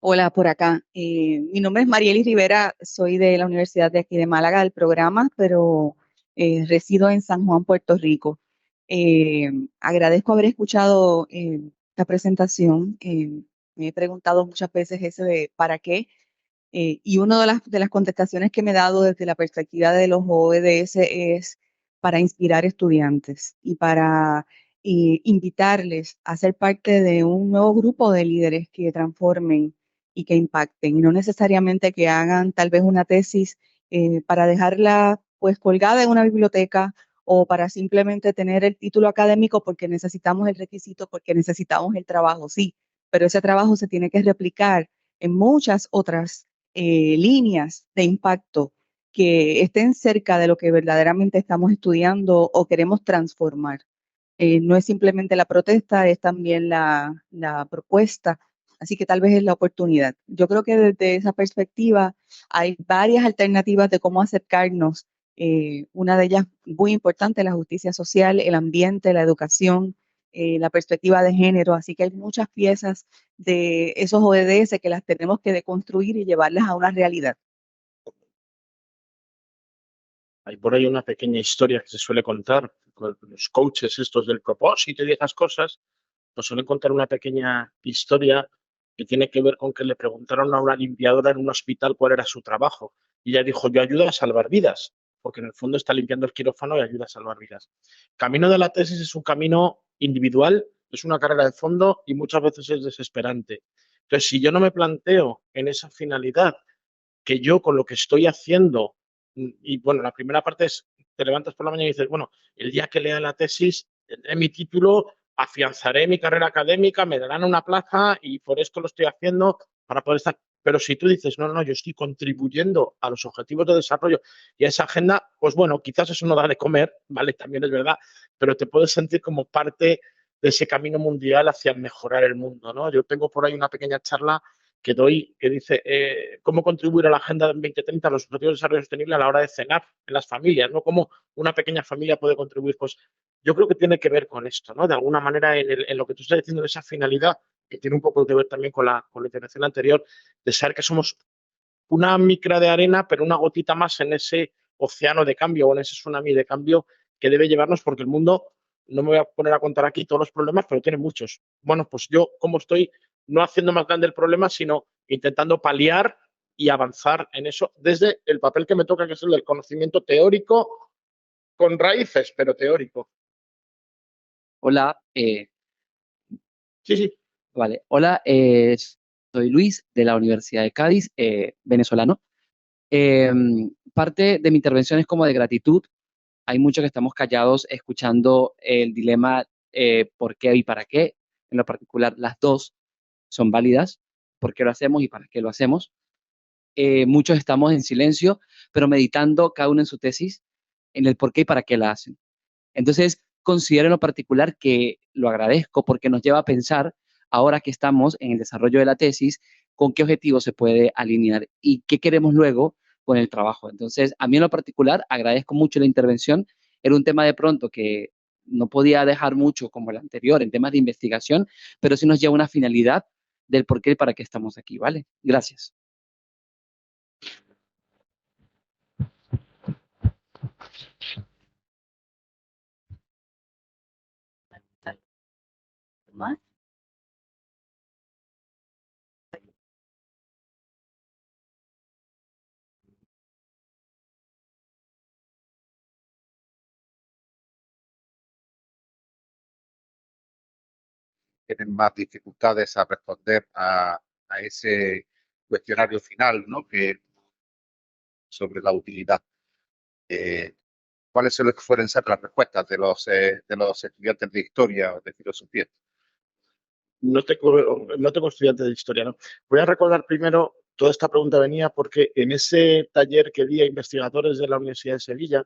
Hola, por acá. Mi nombre es Marielis Rivera, soy de la Universidad de aquí de Málaga, del programa, pero resido en San Juan, Puerto Rico. Agradezco haber escuchado esta presentación. Me he preguntado muchas veces eso de ¿para qué? Y una de las contestaciones que me he dado desde la perspectiva de los OEDS es para inspirar estudiantes y para invitarles a ser parte de un nuevo grupo de líderes que transformen y que impacten, y no necesariamente que hagan tal vez una tesis para dejarla pues colgada en una biblioteca o para simplemente tener el título académico porque necesitamos el requisito, porque necesitamos el trabajo, sí, pero ese trabajo se tiene que replicar en muchas otras líneas de impacto que estén cerca de lo que verdaderamente estamos estudiando o queremos transformar. No es simplemente la protesta, es también la propuesta, así que tal vez es la oportunidad. Yo creo que desde esa perspectiva hay varias alternativas de cómo acercarnos. Una de ellas muy importante, la justicia social, el ambiente, la educación, la perspectiva de género, así que hay muchas piezas de esos ODS que las tenemos que deconstruir y llevarlas a una realidad. Hay por ahí una pequeña historia que se suele contar con los coaches estos del propósito y esas cosas. Nos suelen contar una pequeña historia que tiene que ver con que le preguntaron a una limpiadora en un hospital cuál era su trabajo. Y ella dijo, yo ayudo a salvar vidas, porque en el fondo está limpiando el quirófano y ayuda a salvar vidas. Camino de la tesis es un camino individual, es una carrera de fondo y muchas veces es desesperante. Entonces, si yo no me planteo en esa finalidad, que yo con lo que estoy haciendo, y bueno, la primera parte es, te levantas por la mañana y dices, bueno, el día que lea la tesis, tendré mi título, afianzaré mi carrera académica, me darán una plaza y por esto lo estoy haciendo para poder estar. Pero si tú dices, no, no, yo estoy contribuyendo a los objetivos de desarrollo y a esa agenda, pues bueno, quizás eso no da de comer, ¿vale? También es verdad, pero te puedes sentir como parte de ese camino mundial hacia mejorar el mundo, ¿no? Yo tengo por ahí una pequeña charla que doy, que dice cómo contribuir a la Agenda 2030 a los Objetivos de Desarrollo Sostenible a la hora de cenar en las familias, ¿no? Cómo una pequeña familia puede contribuir. Pues yo creo que tiene que ver con esto, ¿no? De alguna manera, en lo que tú estás diciendo de esa finalidad, que tiene un poco que ver también con la intervención anterior, de saber que somos una micra de arena, pero una gotita más en ese océano de cambio o en ese tsunami de cambio que debe llevarnos, porque el mundo, no me voy a poner a contar aquí todos los problemas, pero tiene muchos. Bueno, pues yo, como estoy no haciendo más grande el problema, sino intentando paliar y avanzar en eso desde el papel que me toca, que es el del conocimiento teórico, con raíces, pero teórico. Hola, Sí, sí. vale. Hola, soy Luis de la Universidad de Cádiz, venezolano. Parte de mi intervención es como de gratitud. Hay muchos que estamos callados escuchando el dilema por qué y para qué. En lo particular, las dos son válidas. ¿Por qué lo hacemos y para qué lo hacemos? Muchos estamos en silencio, pero meditando cada uno en su tesis, en el por qué y para qué la hacen. Entonces, considero en lo particular que lo agradezco porque nos lleva a pensar, ahora que estamos en el desarrollo de la tesis, con qué objetivo se puede alinear y qué queremos luego con el trabajo. Entonces, a mí en lo particular agradezco mucho la intervención. Era un tema de pronto que no podía dejar mucho como el anterior en temas de investigación, pero sí nos lleva a una finalidad del por qué y para qué estamos aquí, ¿vale? Gracias. ¿Más? Tienen más dificultades a responder a ese cuestionario final, ¿no? Que sobre la utilidad. ¿Cuáles suelen ser las respuestas de los estudiantes de historia o de filosofía? No tengo estudiantes de historia, ¿no? Voy a recordar primero, toda esta pregunta venía porque en ese taller que di a investigadores de la Universidad de Sevilla,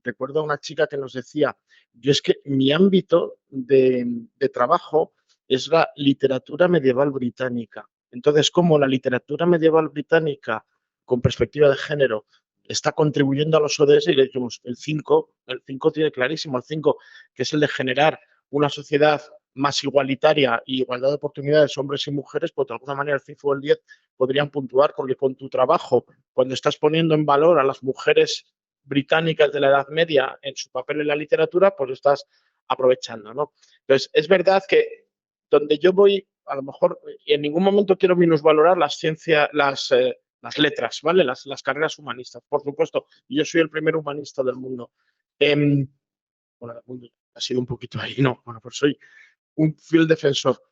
recuerdo a una chica que nos decía, yo es que mi ámbito de trabajo es la literatura medieval británica. Entonces, como la literatura medieval británica con perspectiva de género está contribuyendo a los ODS, y le dijimos, el 5 tiene clarísimo, el 5, que es el de generar una sociedad más igualitaria y igualdad de oportunidades hombres y mujeres, pues de alguna manera el 5 o el 10 podrían puntuar, porque con tu trabajo, cuando estás poniendo en valor a las mujeres británicas de la Edad Media en su papel en la literatura, pues estás aprovechando, ¿no? Entonces, es verdad que donde yo voy, a lo mejor, y en ningún momento quiero minusvalorar las ciencias, las letras, ¿vale? Las carreras humanistas, por supuesto. Y yo soy el primer humanista del mundo. Bueno, del mundo ha sido un poquito ahí, no. Bueno, pues soy un fiel defensor.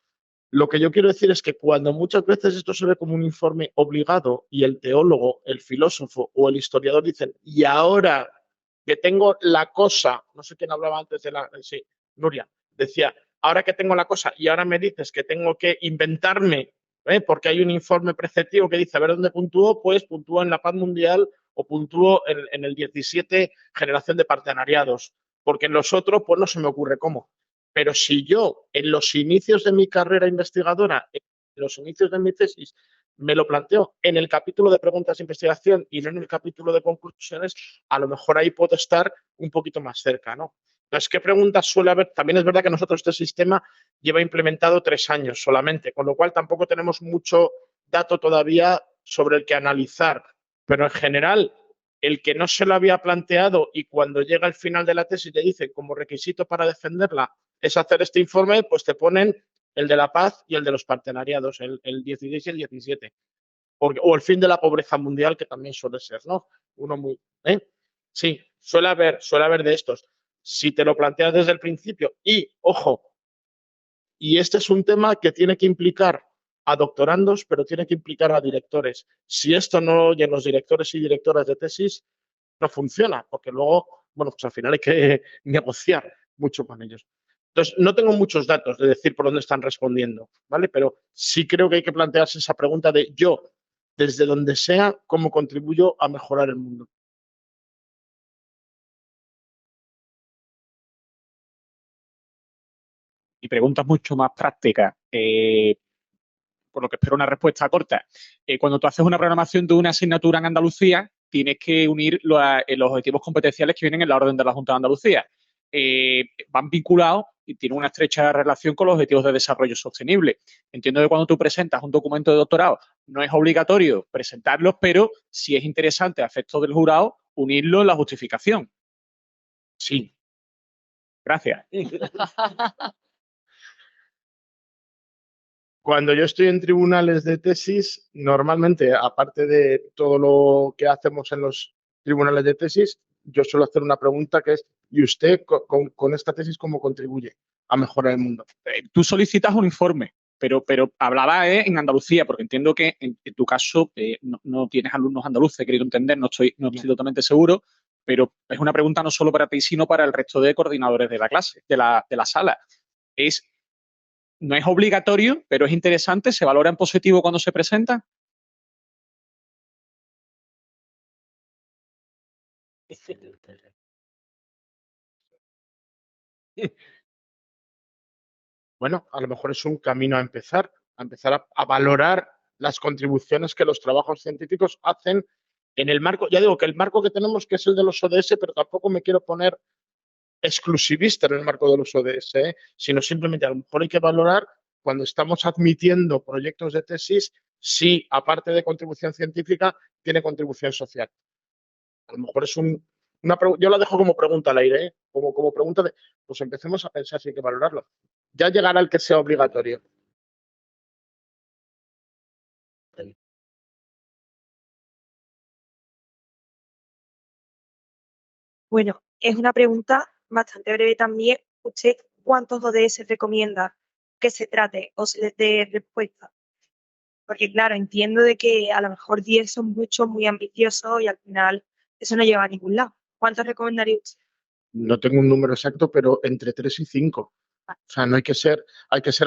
Lo que yo quiero decir es que cuando muchas veces esto se ve como un informe obligado y el teólogo, el filósofo o el historiador dicen, y ahora que tengo la cosa, no sé quién hablaba antes de la, sí, Nuria, decía, ahora que tengo la cosa y ahora me dices que tengo que inventarme, porque hay un informe preceptivo que dice, a ver dónde puntúo, pues puntúo en la paz mundial o puntúo en el 17 generación de partenariados, porque en los otros pues no se me ocurre cómo. Pero si yo, en los inicios de mi carrera investigadora, en los inicios de mi tesis, me lo planteo en el capítulo de preguntas de investigación y no en el capítulo de conclusiones, a lo mejor ahí puedo estar un poquito más cerca, ¿no? Entonces, ¿qué preguntas suele haber? También es verdad que nosotros este sistema lleva implementado 3 años solamente, con lo cual tampoco tenemos mucho dato todavía sobre el que analizar. Pero en general, el que no se lo había planteado y cuando llega al final de la tesis le dice como requisito para defenderla es hacer este informe, pues te ponen el de la paz y el de los partenariados, el 16 y el 17. O el fin de la pobreza mundial, que también suele ser, ¿no? Uno muy... Sí, suele haber de estos. Si te lo planteas desde el principio y, ojo, y este es un tema que tiene que implicar a doctorandos, pero tiene que implicar a directores. Si esto no oyen los directores y directoras de tesis, no funciona, porque luego, bueno, pues al final hay que negociar mucho con ellos. Entonces, no tengo muchos datos de decir por dónde están respondiendo, ¿vale? Pero sí creo que hay que plantearse esa pregunta de yo, desde donde sea, cómo contribuyo a mejorar el mundo. Y preguntas mucho más prácticas, por lo que espero una respuesta corta. Cuando tú haces una programación de una asignatura en Andalucía, tienes que unir los objetivos competenciales que vienen en la orden de la Junta de Andalucía. Van vinculados y tiene una estrecha relación con los objetivos de desarrollo sostenible. Entiendo que cuando tú presentas un documento de doctorado no es obligatorio presentarlos, pero sí es interesante a efectos del jurado unirlo en la justificación. Sí. Gracias. Cuando yo estoy en tribunales de tesis, normalmente, aparte de todo lo que hacemos en los tribunales de tesis, yo suelo hacer una pregunta que es, ¿y usted con esta tesis cómo contribuye a mejorar el mundo? Tú solicitas un informe, pero hablaba en Andalucía, porque entiendo que en tu caso no tienes alumnos andaluces, he querido entender, no estoy totalmente seguro, pero es una pregunta no solo para ti, sino para el resto de coordinadores de la clase, de la sala. No es obligatorio, pero es interesante, se valora en positivo cuando se presenta. Bueno, a lo mejor es un camino a empezar a valorar las contribuciones que los trabajos científicos hacen en el marco, ya digo que el marco que tenemos que es el de los ODS, pero tampoco me quiero poner exclusivista en el marco de los ODS, sino simplemente a lo mejor hay que valorar cuando estamos admitiendo proyectos de tesis si, aparte de contribución científica, tiene contribución social. A lo mejor es yo la dejo como pregunta al aire, como pregunta de, pues empecemos a pensar si hay que valorarlo. Ya llegará el que sea obligatorio. Bueno, es una pregunta bastante breve también. ¿Usted cuántos ODS recomienda que se trate o se les dé respuesta? Porque claro, entiendo de que a lo mejor 10 son muchos, muy ambiciosos y al final eso no lleva a ningún lado. ¿Cuántos recomendaría usted? No tengo un número exacto, pero entre 3 y 5. O sea, no hay que ser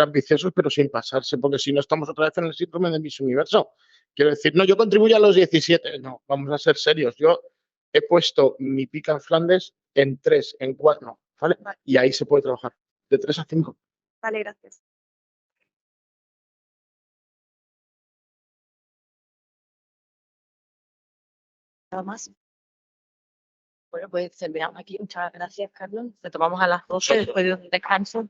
ambiciosos, pero sin pasarse, porque si no estamos otra vez en el síndrome de Miss Universo. Quiero decir, no, yo contribuyo a los 17. No, vamos a ser serios. Yo he puesto mi pica en Flandes en 3, en 4, ¿vale? Y ahí se puede trabajar, de 3 a 5. Vale, gracias. Nada más. Bueno, pues terminamos aquí. Muchas gracias, Carlos. Retomamos a las 12 después de un descanso.